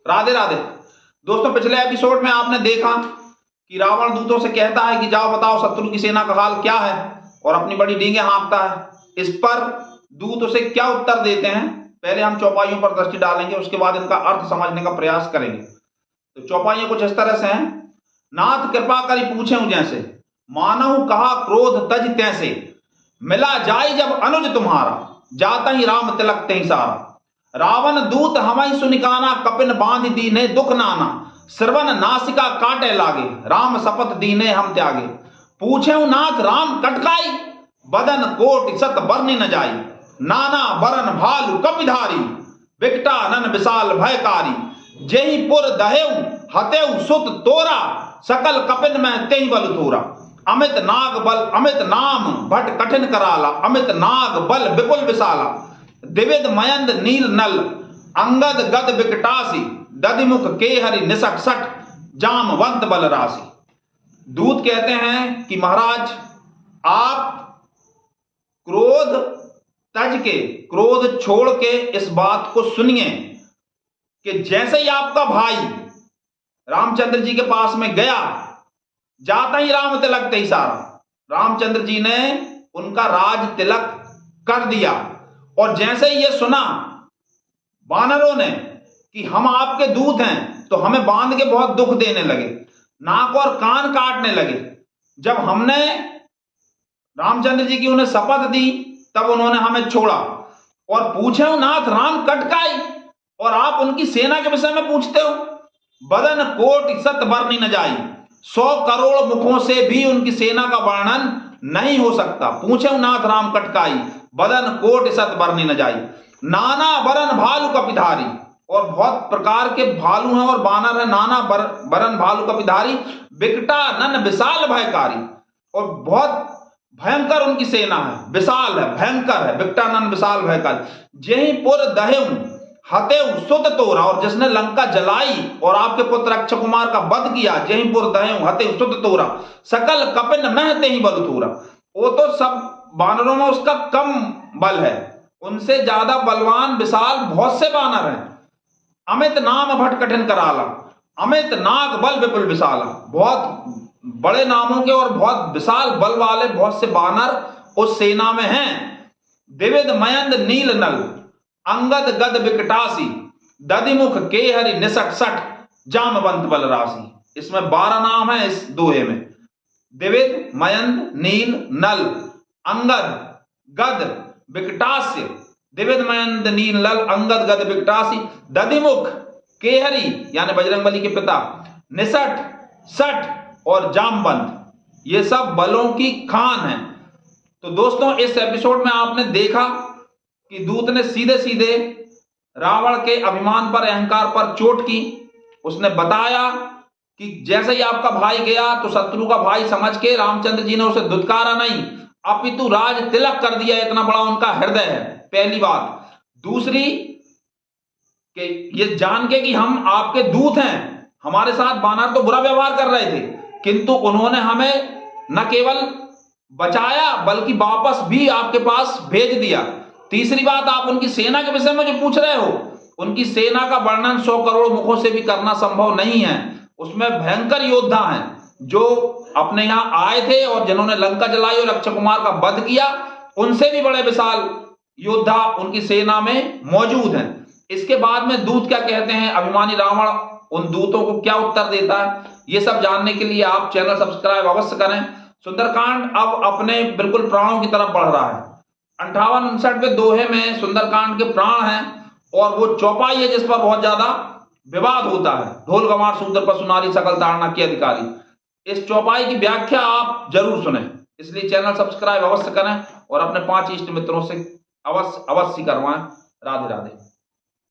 राधे राधे। दोस्तों, पिछले एपिसोड में आपने देखा कि रावण दूतों से कहता है कि जाओ बताओ शत्रु की सेना का हाल क्या है, और अपनी बड़ी डींगे हाँकता है। इस पर दूत उसे क्या उत्तर देते हैं, पहले हम चौपाइयों पर दृष्टि डालेंगे, उसके बाद इनका अर्थ समझने का प्रयास करेंगे। तो चौपाइयां कुछ इस तरह से हैं। नाथ कृपा करी पूछें जैसे, मानहु कहा क्रोध तज तैसे, मिला जाय जब अनुज तुम्हारा, जाता ही राम तिलक तहि सारा। रावण दूत हमई सुनिकाना, कपिन बांध दीने दुख नाना, श्रवण नासिका काटे लागे, राम शपथ दीने हम त्यागे। पूछे नाथ राम कटकाई, बदन कोट सत बरनी न जाई, नाना बरन भालु कपिधारी, विकटानन विशाल भयकारी। जेहि पुर दहेउ हतेउ सुत तोरा, सकल कपिन में तेहि बल थोरा। अमित नाग बल अमित नाम भट कठिन कराला, अमित नाग बल विपुल विशाला। दिविद मयंद नील नल, अंगद गद विकटासी, दधिमुख के हरि निसट सठ, जामवंत बल राशि। दूत कहते हैं कि महाराज, आप क्रोध तज के, क्रोध छोड़ के इस बात को सुनिए कि जैसे ही आपका भाई रामचंद्र जी के पास में गया, जाता ही राम तिलक तहि सारा, रामचंद्र जी ने उनका राज तिलक कर दिया। और जैसे ही ये सुना वानरों ने कि हम आपके दूत हैं, तो हमें बांध के बहुत दुख देने लगे, नाक और कान काटने लगे। जब हमने रामचंद्र जी की उन्हें शपथ दी, तब उन्होंने हमें छोड़ा। और पूछे नाथ राम कटकाई, और आप उनकी सेना के विषय में पूछते हो। बदन कोट सत बरनी न जाई, 100 करोड़ मुखों से भी उनकी सेना का वर्णन नहीं हो सकता। पूछे नाथ राम कटकाई, बदन कोट सत बरनी न जाई, नाना बरन भालु कपिधारी, और बहुत प्रकार के भालू हैं और बानर हैं, नाना बरन भालु कपिधारी, विकटानन विशाल भयकारी, और बहुत भयंकर उनकी सेना है, विशाल है, भयंकर है, विकटानन विशाल भयकारी। जेहि पुर दहेउ हतेउ सुत तोरा, और जिसने लंका जलाई और आपके पुत्र अक्षय कुमार का वध किया, जेहि पुर दहेउ हतेउ सुत तोरा, सकल कपिन मह तेहि बल थोरा। वो तो सब बानरों में उसका कम बल है, उनसे ज्यादा बलवान विशाल बहुत से बानर हैं। अमित नाम भट कठिन कराला, अमित नाग बल विपुल विशाला, बहुत बड़े नामों के और बहुत विशाल बल वाले बहुत से बानर उस सेना में हैं। दिविद मयंद नील नल, अंगद गद विकटासी, दधिमुख के हरि निसट सठ, जामवंत बल राशि। इसमें 12 नाम है इस दोहे में। दिविद मयंद नील नल, अंगद गद विकटास्य, दिविद मयंद नील नल अंगद गद विकटासी, दधिमुख केहरी यानी बजरंगबली के पिता, निसट सठ और जामवंत, ये सब बलों की खान है। तो दोस्तों, इस एपिसोड में आपने देखा कि दूत ने सीधे सीधे रावण के अभिमान पर, अहंकार पर चोट की। उसने बताया कि जैसे ही आपका भाई गया तो शत्रु का भाई समझ के रामचंद्र जी ने उसे दुत्कारा नहीं, अपितु राज तिलक कर दिया। इतना बड़ा उनका हृदय है, पहली बात। दूसरी कि ये जान के कि हम आपके दूत हैं, हमारे साथ बानर तो बुरा व्यवहार कर रहे थे, किंतु उन्होंने हमें न केवल बचाया बल्कि वापस भी आपके पास भेज दिया। तीसरी बात, आप उनकी सेना के विषय में जो पूछ रहे हो, उनकी सेना का वर्णन 100 करोड़ मुखों से भी करना संभव नहीं है। उसमें भयंकर योद्धा हैं जो अपने यहां आए थे और जिन्होंने लंका जलाई और अक्षय कुमार का वध किया, उनसे भी बड़े विशाल योद्धा उनकी सेना में मौजूद हैं। इसके बाद में दूत क्या कहते हैं, अभिमानी रावण उन दूतों को क्या उत्तर देता है, ये सब जानने के लिए आप चैनल सब्सक्राइब अवश्य करें। सुंदरकांड अब अपने बिल्कुल प्राणों की तरफ बढ़ रहा है। 58-59वें दोहे में सुंदरकांड के प्राण हैं, और वो चौपाई है जिस पर बहुत ज्यादा विवाद होता है। ढोल गंवार सूत्र पर सुनारी सकल ताड़ना के अधिकारी। इस चौपाई की व्याख्या आप जरूर सुने, इसलिए चैनल सब्सक्राइब अवश्य करें और अपने 5 इष्ट मित्रों से अवश्य करवाएं। राधे राधे।